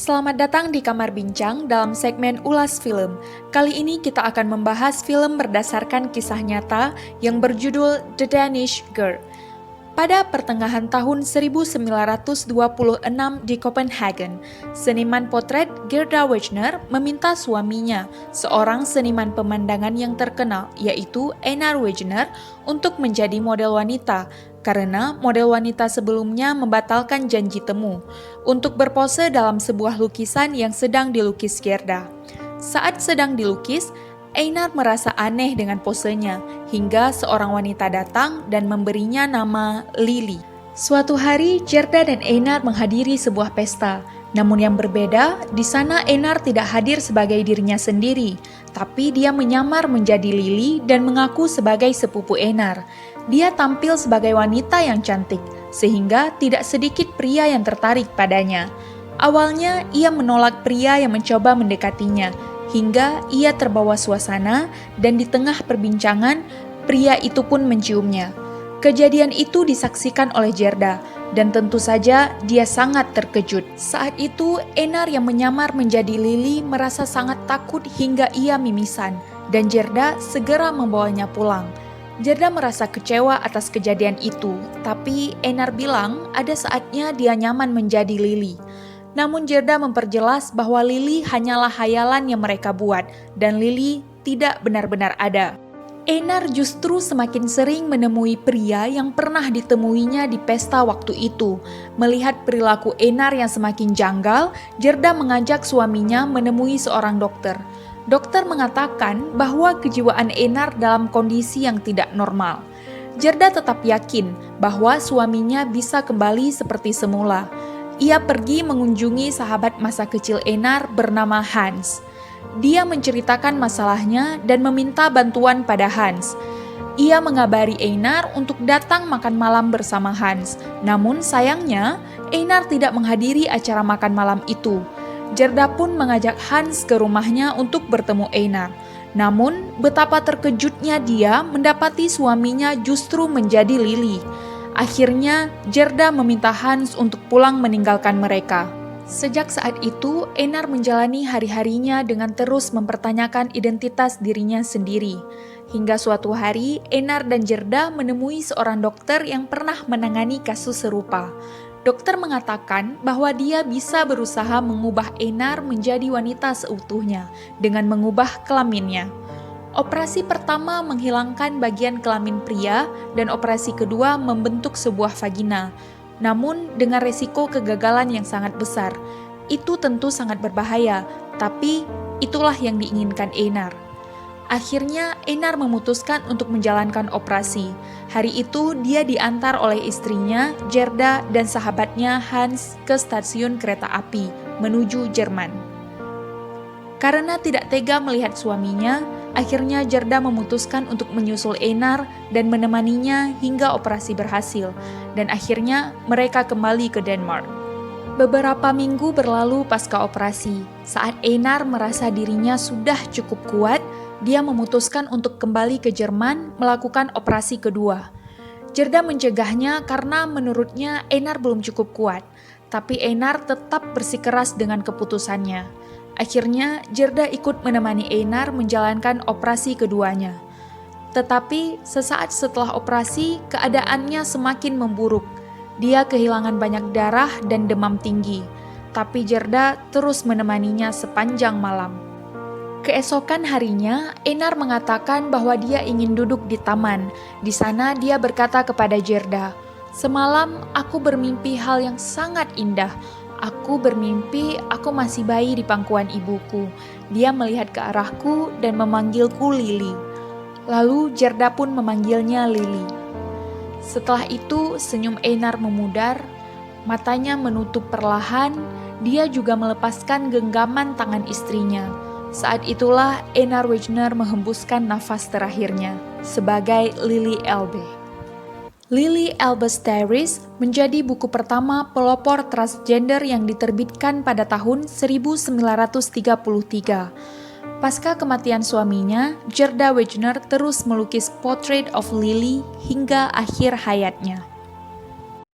Selamat datang di Kamar Bincang dalam segmen Ulas Film. Kali ini kita akan membahas film berdasarkan kisah nyata yang berjudul The Danish Girl. Pada pertengahan tahun 1926 di Copenhagen, seniman potret Gerda Wegner meminta suaminya, seorang seniman pemandangan yang terkenal, yaitu Einar Wegner, untuk menjadi model wanita, karena model wanita sebelumnya membatalkan janji temu untuk berpose dalam sebuah lukisan yang sedang dilukis Gerda. Saat sedang dilukis, Einar merasa aneh dengan posenya, hingga seorang wanita datang dan memberinya nama Lily. Suatu hari, Gerda dan Einar menghadiri sebuah pesta. Namun yang berbeda, di sana Einar tidak hadir sebagai dirinya sendiri, tapi dia menyamar menjadi Lily dan mengaku sebagai sepupu Einar. Dia tampil sebagai wanita yang cantik, sehingga tidak sedikit pria yang tertarik padanya. Awalnya, ia menolak pria yang mencoba mendekatinya, hingga ia terbawa suasana dan di tengah perbincangan, pria itu pun menciumnya. Kejadian itu disaksikan oleh Gerda, dan tentu saja dia sangat terkejut. Saat itu, Einar yang menyamar menjadi Lily merasa sangat takut hingga ia mimisan, dan Gerda segera membawanya pulang. Gerda merasa kecewa atas kejadian itu, tapi Einar bilang ada saatnya dia nyaman menjadi Lily. Namun Gerda memperjelas bahwa Lily hanyalah hayalan yang mereka buat, dan Lily tidak benar-benar ada. Einar justru semakin sering menemui pria yang pernah ditemuinya di pesta waktu itu. Melihat perilaku Einar yang semakin janggal, Gerda mengajak suaminya menemui seorang dokter. Dokter mengatakan bahwa kejiwaan Einar dalam kondisi yang tidak normal. Gerda tetap yakin bahwa suaminya bisa kembali seperti semula. Ia pergi mengunjungi sahabat masa kecil Einar bernama Hans. Dia menceritakan masalahnya dan meminta bantuan pada Hans. Ia mengabari Einar untuk datang makan malam bersama Hans. Namun sayangnya, Einar tidak menghadiri acara makan malam itu. Gerda pun mengajak Hans ke rumahnya untuk bertemu Einar. Namun, betapa terkejutnya dia mendapati suaminya justru menjadi Lily. Akhirnya, Gerda meminta Hans untuk pulang meninggalkan mereka. Sejak saat itu, Einar menjalani hari-harinya dengan terus mempertanyakan identitas dirinya sendiri. Hingga suatu hari, Einar dan Gerda menemui seorang dokter yang pernah menangani kasus serupa. Dokter mengatakan bahwa dia bisa berusaha mengubah Einar menjadi wanita seutuhnya dengan mengubah kelaminnya. Operasi pertama menghilangkan bagian kelamin pria dan operasi kedua membentuk sebuah vagina. Namun dengan resiko kegagalan yang sangat besar. Itu tentu sangat berbahaya, tapi itulah yang diinginkan Einar. Akhirnya Einar memutuskan untuk menjalankan operasi. Hari itu dia diantar oleh istrinya, Gerda, dan sahabatnya Hans ke stasiun kereta api menuju Jerman. Karena tidak tega melihat suaminya, akhirnya Gerda memutuskan untuk menyusul Einar dan menemaninya hingga operasi berhasil, dan akhirnya mereka kembali ke Denmark. Beberapa minggu berlalu pasca operasi. Saat Einar merasa dirinya sudah cukup kuat, dia memutuskan untuk kembali ke Jerman melakukan operasi kedua. Gerda mencegahnya karena menurutnya Einar belum cukup kuat, tapi Einar tetap bersikeras dengan keputusannya. Akhirnya, Gerda ikut menemani Einar menjalankan operasi keduanya. Tetapi, sesaat setelah operasi, keadaannya semakin memburuk. Dia kehilangan banyak darah dan demam tinggi. Tapi Gerda terus menemaninya sepanjang malam. Keesokan harinya, Einar mengatakan bahwa dia ingin duduk di taman. Di sana dia berkata kepada Gerda, "Semalam aku bermimpi hal yang sangat indah. Aku bermimpi aku masih bayi di pangkuan ibuku. Dia melihat ke arahku dan memanggilku Lily." Lalu Gerda pun memanggilnya Lily. Setelah itu senyum Einar memudar, matanya menutup perlahan, dia juga melepaskan genggaman tangan istrinya. Saat itulah Einar Wegner menghembuskan nafas terakhirnya sebagai Lily Elbe. Lily Elbe's Diaries menjadi buku pertama pelopor transgender yang diterbitkan pada tahun 1933. Pasca kematian suaminya, Gerda Wegner terus melukis Portrait of Lily hingga akhir hayatnya.